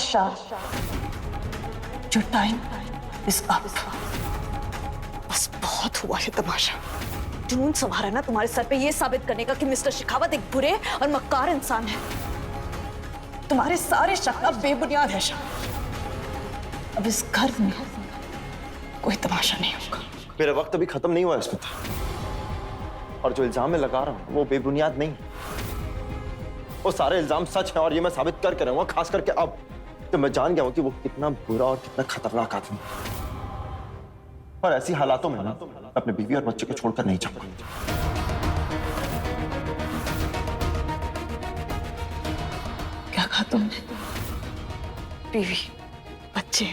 Shah, your time is up. बस बहुत हुआ है तमाशा। जुनून सवार है ना तुम्हारे सर पे ये साबित करने का कि मिस्टर शेखावत एक बुरे और मक्कार इंसान है। तुम्हारे सारे शक अब बेबुनियाद है शाह। अब इस घर में कोई तमाशा नहीं होगा। मेरा वक्त अभी खत्म नहीं हुआ इसमें, और जो इल्जाम मैं लगा रहा हूं वो बेबुनियाद नहीं। वो सारे इल्जाम सच हैं और ये मैं साबित करके रहूंगा। खास करके अब तो मैं जान गया हूं कि वो कितना बुरा और कितना खतरनाक आदमी है। और ऐसी हालातों में ना अपने बीवी और बच्चे को छोड़कर नहीं जाऊंगा। क्या कहा तुमने? बीवी, बच्चे,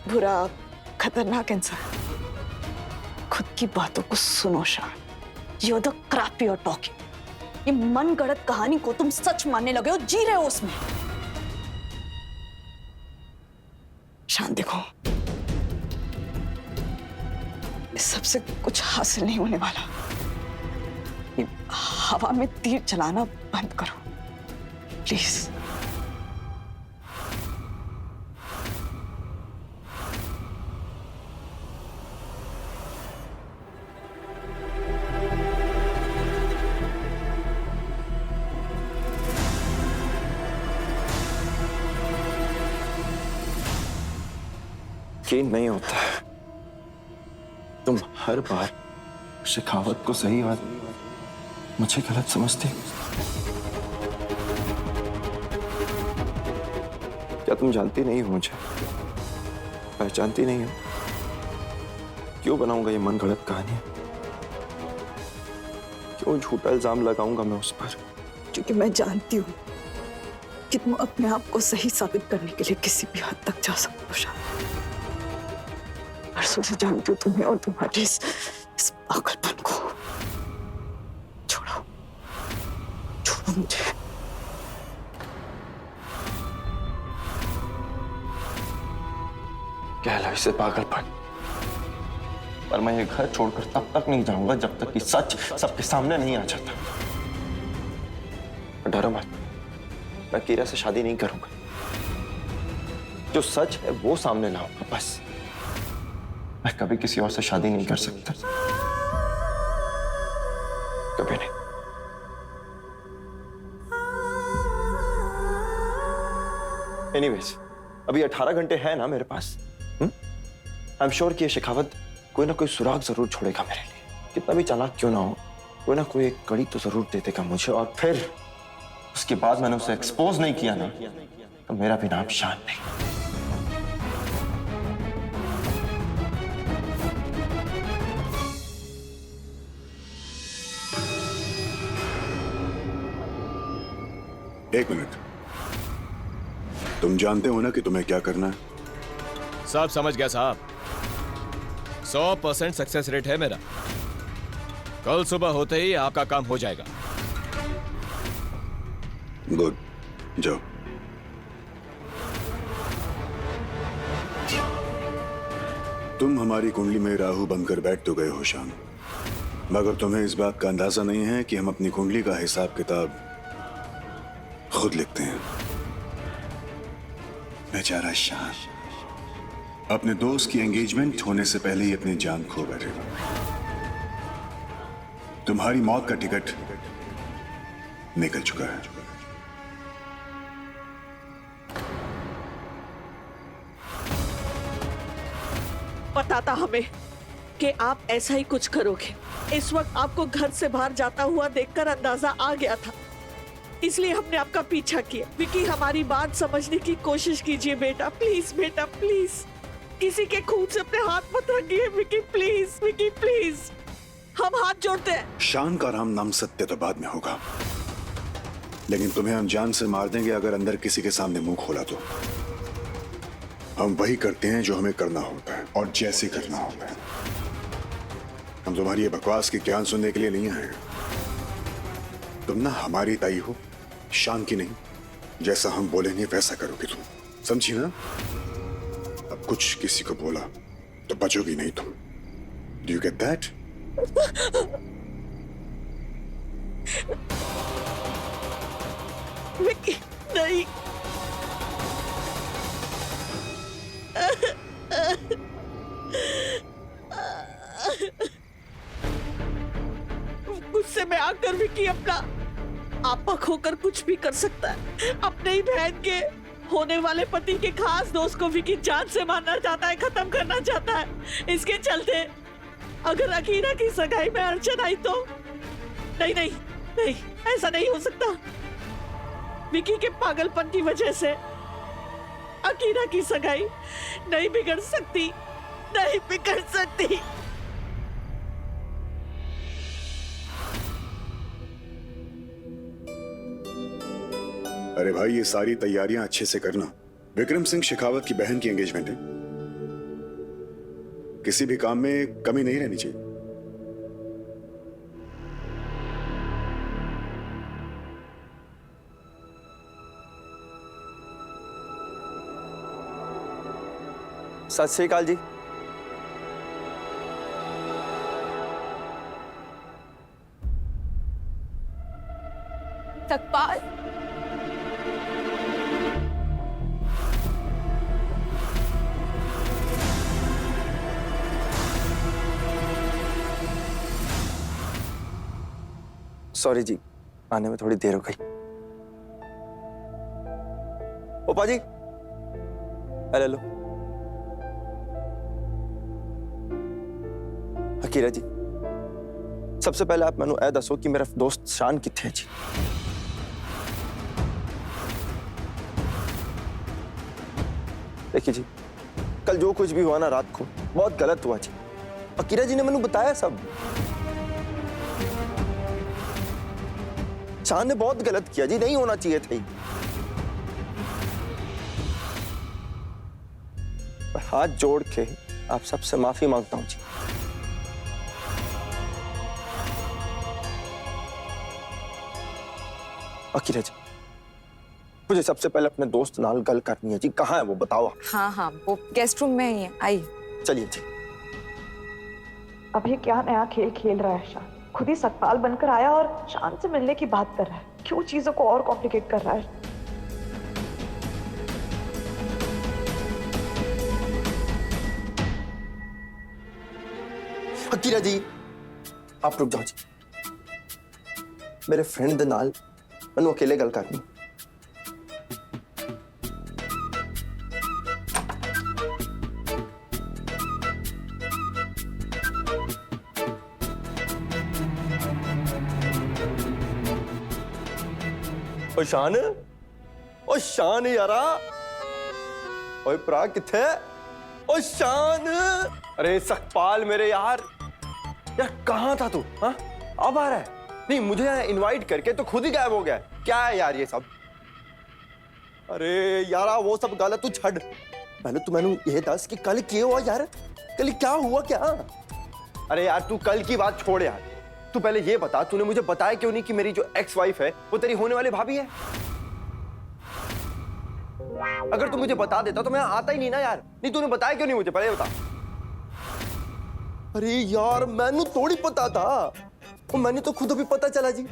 बुरा, खतरनाक इंसान। खुद की बातों को सुनो Shah. You're the crap you're talking। ये मन गढ़ंत कहानी को तुम सच मानने लगे हो, जी रहे हो उसमें। शान देखो, इस सबसे कुछ हासिल नहीं होने वाला। ये हवा में तीर चलाना बंद करो प्लीज। यकीन नहीं होता है, तुम हर बार शेखावत को सही और मुझे गलत समझते हो। क्या तुम जानती नहीं हो मुझे? पहचानती नहीं हो? क्यों बनाऊंगा ये मन गढ़ंत कहानी? क्यों झूठा इल्जाम लगाऊंगा मैं उस पर? क्योंकि मैं जानती हूँ कि तुम अपने आप को सही साबित करने के लिए किसी भी हद तक जा सकते हो शाह। परसों से जानती हूँ तुम्हें और तुम्हारे इस पागलपन को। छोड़ो, छोड़ो मुझे। कह लो इसे पागलपन, पर मैं ये घर छोड़कर तब तक नहीं जाऊंगा जब तक कि सच सबके सामने नहीं आ जाता। डरो मत, मैं कीरा से शादी नहीं करूंगा। जो सच है वो सामने लाऊंगा बस। मैं कभी किसी और से शादी नहीं कर सकता, कभी नहीं। एनीवेज, अभी 18 घंटे है ना मेरे पास। आई एम श्योर कि ये शेखावत कोई ना कोई सुराग जरूर छोड़ेगा मेरे लिए। कितना भी चालाक क्यों ना हो, कोई ना कोई एक कड़ी तो जरूर दे देगा मुझे। और फिर उसके बाद मैंने उसे एक्सपोज नहीं किया ना, तो मेरा भी नाम शान नहीं। एक मिनट, तुम जानते हो ना कि तुम्हें क्या करना है? सब समझ गया साहब। 100% सक्सेस रेट है मेरा। कल सुबह होते ही आपका काम हो जाएगा। गुड, जाओ। तुम हमारी कुंडली में राहु बनकर बैठ तो गए हो शाम, मगर तुम्हें इस बात का अंदाजा नहीं है कि हम अपनी कुंडली का हिसाब किताब खुद लिखते हैं। बेचारा शान अपने दोस्त की एंगेजमेंट होने से पहले ही अपनी जान खो बैठे। तुम्हारी मौत का टिकट निकल चुका है। पता था हमें कि आप ऐसा ही कुछ करोगे। इस वक्त आपको घर से बाहर जाता हुआ देखकर अंदाजा आ गया था, इसलिए हमने आपका पीछा किया। विकी, हमारी बात समझने की कोशिश कीजिए बेटा, प्लीज बेटा प्लीज। किसी के खून से अपने हाथ मत रखिए विकी, प्लीज विकी प्लीज, हम हाथ जोड़ते हैं। शान का राम नाम सत्य तो बाद में होगा, लेकिन तुम्हें हम जान से मार देंगे अगर अंदर किसी के सामने मुंह खोला तो। हम वही करते हैं जो हमें करना होता है और जैसे करना होता है। हम तुम्हारी ये बकवास की ज्ञान सुनने के लिए नहीं आए। तुम ना हमारी ताई हो, शान की नहीं। जैसा हम बोलेंगे वैसा करोगे तुम, समझी ना? अब कुछ किसी को बोला तो बचोगी नहीं तुम। Do you get that? Vicky नहीं, विकी अपना आपा खोकर कुछ भी कर सकता है। अपने ही बहन के होने वाले पति के खास दोस्त को विकी जान से मारना चाहता है, खत्म करना चाहता है। इसके चलते अगर अकीरा की सगाई में अड़चन आई तो नहीं नहीं नहीं, ऐसा नहीं हो सकता। विकी के पागलपन की वजह से अकीरा की सगाई नहीं बिगड़ सकती, नहीं बिगड़ सकती। अरे भाई, ये सारी तैयारियां अच्छे से करना। विक्रम सिंह शेखावत की बहन की एंगेजमेंट है, किसी भी काम में कमी नहीं रहनी चाहिए। सत श्री अकाल जी। सतपाल, सॉरी जी, आने में थोड़ी देर हो गई। ओपा जी, अरे लो। अकीरा जी, सबसे पहले आप मैनू ए दसो कि मेरा दोस्त शान किथे है जी? देखिए जी, कल जो कुछ भी हुआ ना रात को, बहुत गलत हुआ जी। अकीरा जी ने मैनू बताया सब। शान ने बहुत गलत किया जी, नहीं होना चाहिए था। हाथ जोड़ के आप सबसे माफी मांगता हूं जी। अकीरा जी, मुझे सबसे पहले अपने दोस्त नाल गल करनी है जी। कहाँ है वो, बताओ आप। हाँ हाँ, वो गेस्ट रूम में ही है, आइए। चलिए जी। अब ये क्या नया खेल खेल रहा है शान? खुद ही सतपाल बनकर आया और शान से मिलने की बात कर रहा है। क्यों चीजों को और कॉम्प्लिकेट कर रहा है? अकीरा जी, आप रुक जाओ जी। मेरे फ्रेंड दे नाल मैनू अकेले गल करनी। ओ शान, ओ शान यारा, ओए भरा किथे? ओ शान, अरे सतपाल मेरे यार कहाँ था तू? हाँ, अब आ रहा है? नहीं, मुझे इनवाइट करके तो खुद ही गायब हो गया। क्या है यार ये सब? अरे यारा वो सब गलत तू छड़, पहले तू मैनू ये दस कि कल क्या हुआ यार? कल क्या हुआ क्या? अरे यार तू कल की बात छोड़ यार, तू पहले ये बता, तूने मुझे बताया क्यों नहीं कि मेरी जो एक्स वाइफ है वो तेरी होने वाली भाभी है? अगर तू मुझे बता देता तो मैं आता ही नहीं ना यार। नहीं, तूने बताया क्यों नहीं मुझे, पहले बता। अरे यार मैनू थोड़ी पता था, और मैंने तो खुद अभी पता चला जी।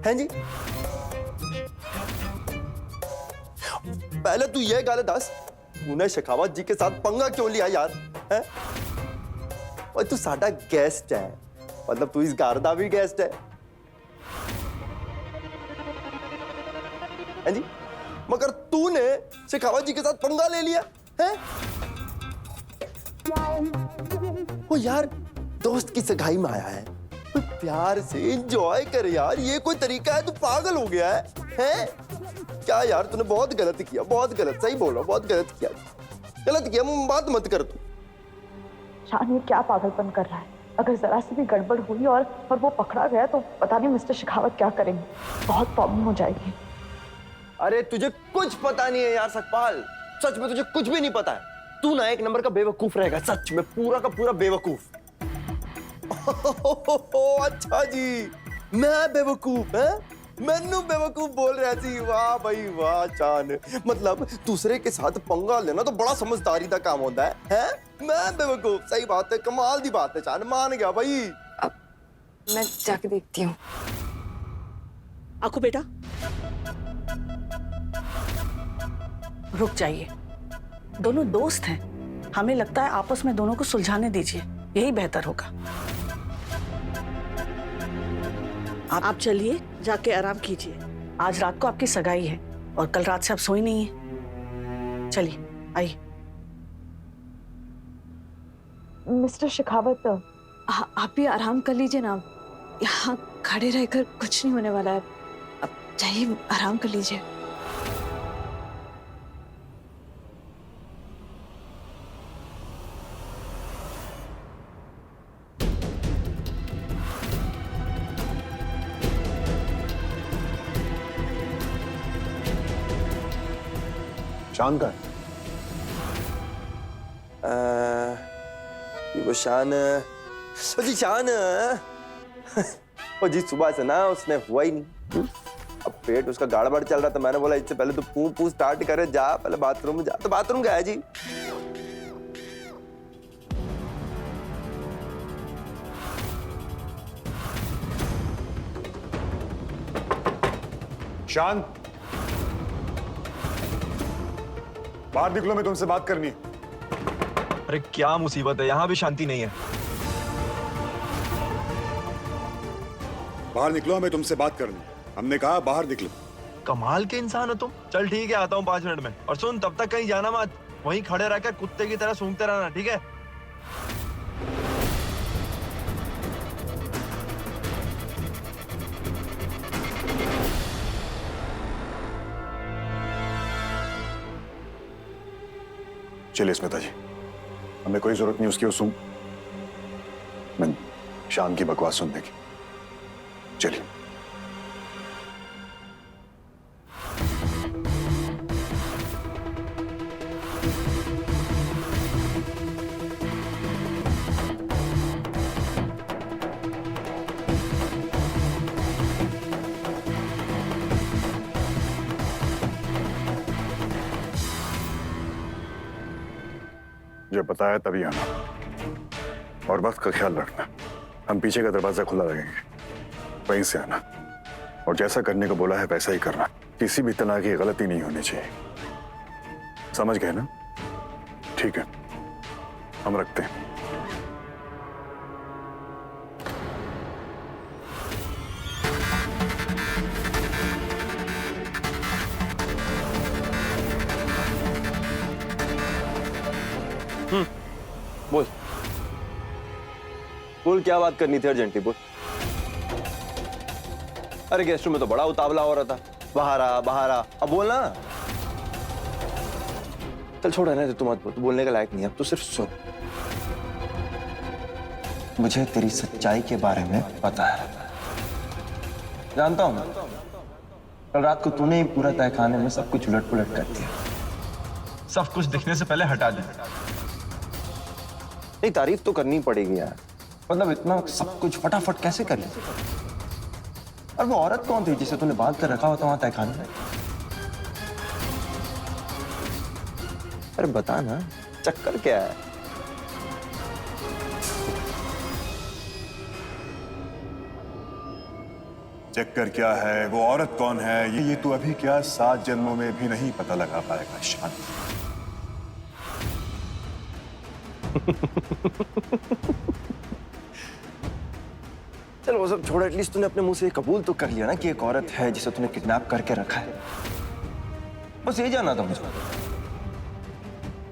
हैं जी? पहले तू ये गल दस, तूने शेखावत जी के साथ पंगा क्यों लिया यार? हैं? और तू साडा गेस्ट है, मतलब तू इस घर दा भी गेस्ट है। हैं जी? मगर तूने शेखावत जी के साथ पंगा ले लिया है? ओ यार, दोस्त की सगाई में आया है, तो प्यार से एंजॉय कर यार। ये कोई तरीका है? तू पागल हो गया है? हैं? क्या यार, तूने बहुत गलत किया, बहुत गलत। सही बोल रहा हूं, बहुत गलत किया, गलत किया। बात मत कर तू। शान ये क्या पागलपन कर रहा है? अगर जरा सी भी गड़बड़ हुई और वो पकड़ा गया तो पता नहीं मिस्टर शेखावत क्या करेंगे। बहुत प्रॉब्लम हो जाएगी। अरे तुझे कुछ पता नहीं है यार सतपाल, सच में तुझे कुछ भी नहीं पता है। तू ना एक नंबर का बेवकूफ रहेगा, सच में पूरा का पूरा बेवकूफ। अच्छा जी, मैं बेवकूफ है? मैनू बेवकूफ बोल रहा सी? वाह भाई वाह चान, मतलब दूसरे के साथ पंगा लेना तो बड़ा समझदारी का काम होता है? मैं बेवकूफ? सही बात है, कमाल दी बात है चान, मान गया भाई। अब मैं जाके देखती हूँ। आंखों बेटा, रुक जाइए। दोनों दोस्त हैं, हमें लगता है आपस में दोनों को सुलझाने दीजिए, यही बेहतर होगा। आप चलिए, जाके आराम कीजिए। आज रात को आपकी सगाई है और कल रात से आप सोई नहीं है। चलिए आइए। मिस्टर शेखावत, आप भी आराम कर लीजिए ना, यहाँ खड़े रहकर कुछ नहीं होने वाला है। अब जाइए आराम कर लीजिए। शान का वो शान जी शान वो जी सुबह से ना उसने हुआ ही नहीं। अब पेट उसका गाड़ चल रहा था। मैंने बोला इससे पहले तो पू स्टार्ट करे, जा पहले बाथरूम में जा। तो बाथरूम गया जी। शान, बाहर निकलो, मैं तुमसे बात करनी है। अरे क्या मुसीबत है, यहाँ भी शांति नहीं है। बाहर निकलो, हमें तुमसे बात करनी है। हमने कहा बाहर निकलो। कमाल के इंसान हो तुम। चल ठीक है, आता हूँ 5 मिनट में। और सुन, तब तक कहीं जाना मत, वहीं खड़े रहकर कुत्ते की तरह सूंघते रहना, ठीक है? चलिए स्मिता जी, हमें कोई जरूरत नहीं उसकी मैं शान की बकवास सुनने की। चलिए। जो बताया तभी आना और वक्त का ख्याल रखना। हम पीछे का दरवाजा खुला लगेंगे, वहीं से आना और जैसा करने को बोला है वैसा ही करना। किसी भी तरह की गलती नहीं होनी चाहिए, समझ गए ना? ठीक है, हम रखते हैं। बोल बोल, क्या बात करनी थी अर्जेंटली? बोल। अरे गेस्ट रूम में तो बड़ा उतावला हो रहा था। बाहर आ, अब बोलना। चल छोड़, रहने दे, तू मत बोल, तू बोलने के लायक नहीं है अब। तू सिर्फ सुन। मुझे तेरी सच्चाई के बारे में पता है, जानता हूं मैं। कल रात को तूने ही पूरा तहखाने में सब कुछ उलट पुलट कर दिया। सब कुछ दिखने से पहले हटा दे। नहीं, तारीफ तो करनी पड़ेगी यार। मतलब इतना सब कुछ फटाफट कैसे कर लिया? और वो औरत कौन थी जिसे तूने बांध कर रखा हुआ था वहां तहखाने में? अरे बता ना, चक्कर क्या है? चक्कर क्या है, वो औरत कौन है, ये तू अभी क्या 7 जन्मों में भी नहीं पता लगा पाएगा शान। चल वो सब छोड़, एटलीस्ट तूने अपने मुंह से कबूल तो कर लिया ना कि एक औरत है जिसे तूने किडनैप करके रखा है। बस ये जानना था मुझे।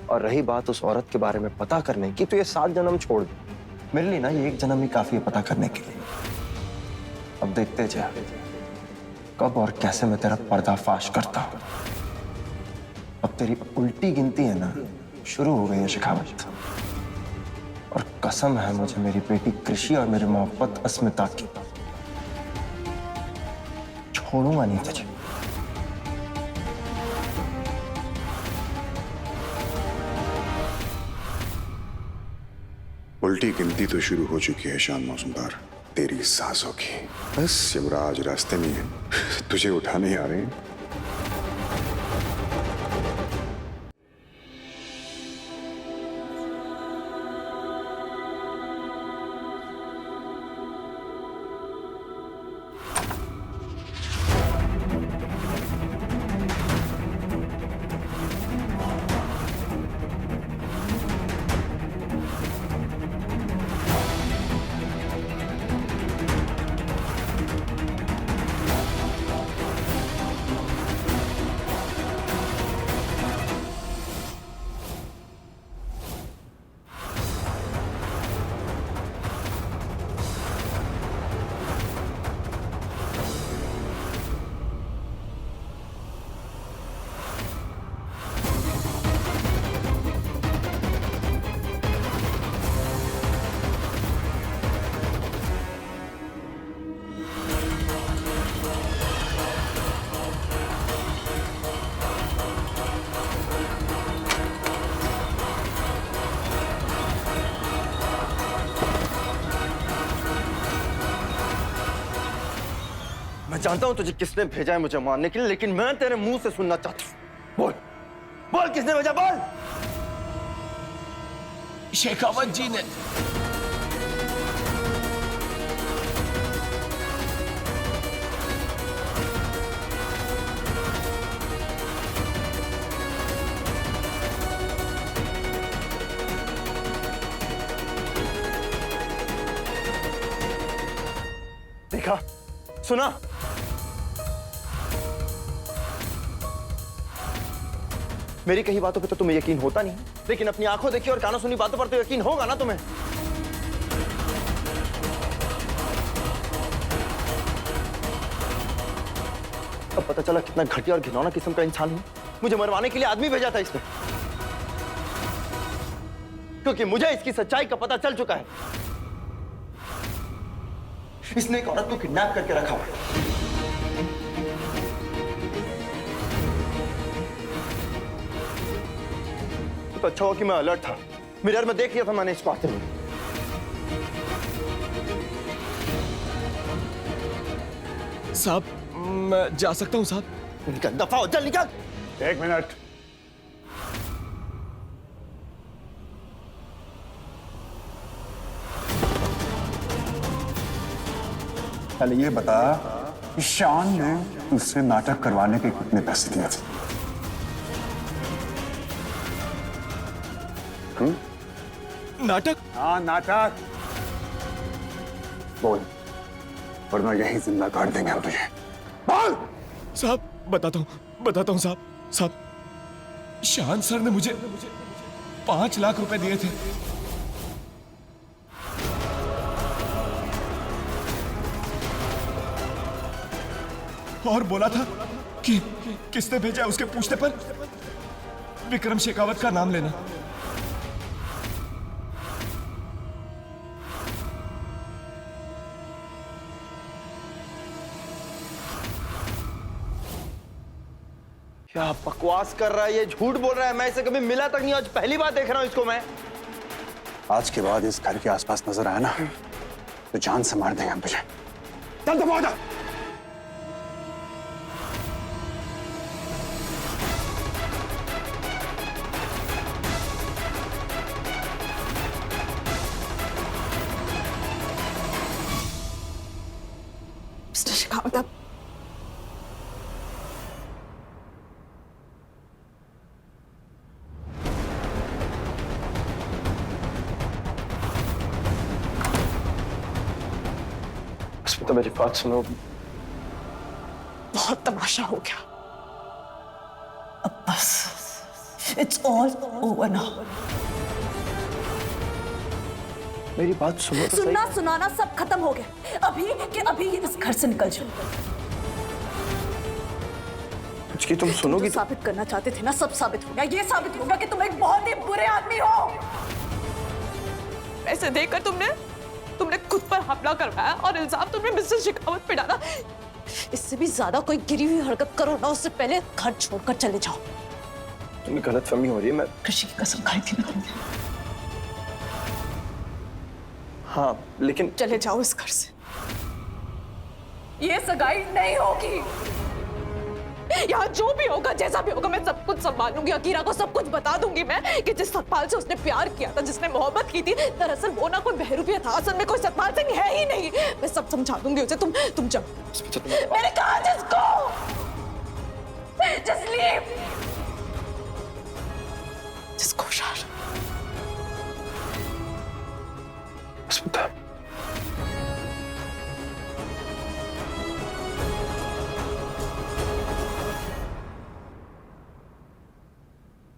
और रही बात उस औरत के बारे में पता करने की, तो ये 7 जन्म छोड़ दे। मेरे लिए ना ये 1 जन्म ही काफी है पता करने के लिए। अब देखते जा कब और कैसे मैं तेरा पर्दाफाश करता हूं। अब तेरी उल्टी गिनती है ना, शुरू हो गई है शेखावत। और कसम है मुझे मेरी बेटी कृषि और मेरी मोहब्बत अस्मिता की, छोड़ूंगा नहीं तुझे। उल्टी गिनती तो शुरू हो चुकी है शान मौसमदार, तेरी सांसों की। बस युवराज रास्ते में है, तुझे उठाने ही आ रहे हैं। मैं जानता हूं तुझे किसने भेजा है मुझे मारने के लिए, लेकिन मैं तेरे मुंह से सुनना चाहता हूं। बोल बोल, किसने भेजा, बोल। शेखावत जी ने। देखा, सुना, मेरी कही बातों पे तो तुम्हें यकीन होता नहीं, लेकिन अपनी आंखों देखी और कानों सुनी बातों पर तो यकीन होगा ना तुम्हें। अब पता चला कितना घटिया और घिनौना किस्म का इंसान हूं। मुझे मरवाने के लिए आदमी भेजा था इसने, क्योंकि मुझे इसकी सच्चाई का पता चल चुका है। इसने एक औरत को किडनैप करके रखा हुआ है। तो अच्छा हुआ कि मैं अलर्ट था, मिरर में देख लिया था मैंने इसको आते हुए। साहब, मैं जा सकता हूं साहब? निकल, दफा हो, चल निकल। 1 मिनट। पहले ये बता कि शान ने तुझसे नाटक करवाने के कितने पैसे दिए थे? नाटक? हाँ, नाटक। बोल, वरना यही जिंदा काट देंगे हम तुझे। बोल। साहब, बताता हूं साहब। साहब, शान सर ने मुझे 5 लाख रुपए दिए थे। और बोला था कि किसने भेजा उसके पूछने पर विक्रम शेखावत का नाम लेना। क्या बकवास कर रहा है ये, झूठ बोल रहा है। मैं इसे कभी मिला तक नहीं, आज पहली बार देख रहा हूं इसको मैं। आज के बाद इस घर के आसपास नजर आया ना तो जान से मार देंगे हम तुझे। चल दबा जा। मिस्टर शेखावत, अब तो मेरी बात सुनो, बहुत तमाशा हो गया। अब बस, इट्स ऑल ओवर नाउ। मेरी बात सुनो तो सही। सुनना सुनाना सब खत्म हो गया। अभी के अभी इस घर से निकल जाओ। कुछ की तुम सुनोगी जो साबित करना चाहते थे ना, सब साबित हो गया। ये साबित होगा कि तुम एक बहुत ही बुरे आदमी हो। ऐसे देखकर तुमने खुद पर हमला करवाया और इल्जाम तुमने मिस्टर शेखावत पे डाला। इससे भी ज्यादा कोई गिरी हुई हरकत करो ना, उससे पहले घर छोड़कर चले जाओ। तुम्हें गलतफहमी हो रही है। मैं कृषि की कसम खाई थी ना तुमने। हाँ, लेकिन चले जाओ इस घर से। ये सगाई नहीं होगी। यहाँ जो भी होगा, जैसा भी होगा, मैं सब कुछ संभाल लूंगी। अकीरा को सब कुछ बता दूंगी मैं कि जिस सतपाल से उसने प्यार किया था, जिसने मोहब्बत की थी, दरअसल वो ना कोई बहरूपिया था, असल में कोई सतपाल सिंह है ही नहीं। मैं सब समझा दूंगी उसे। तुम जाओ। मैंने कहा जिसको, जस्ट लीव। जिसको स्मिता,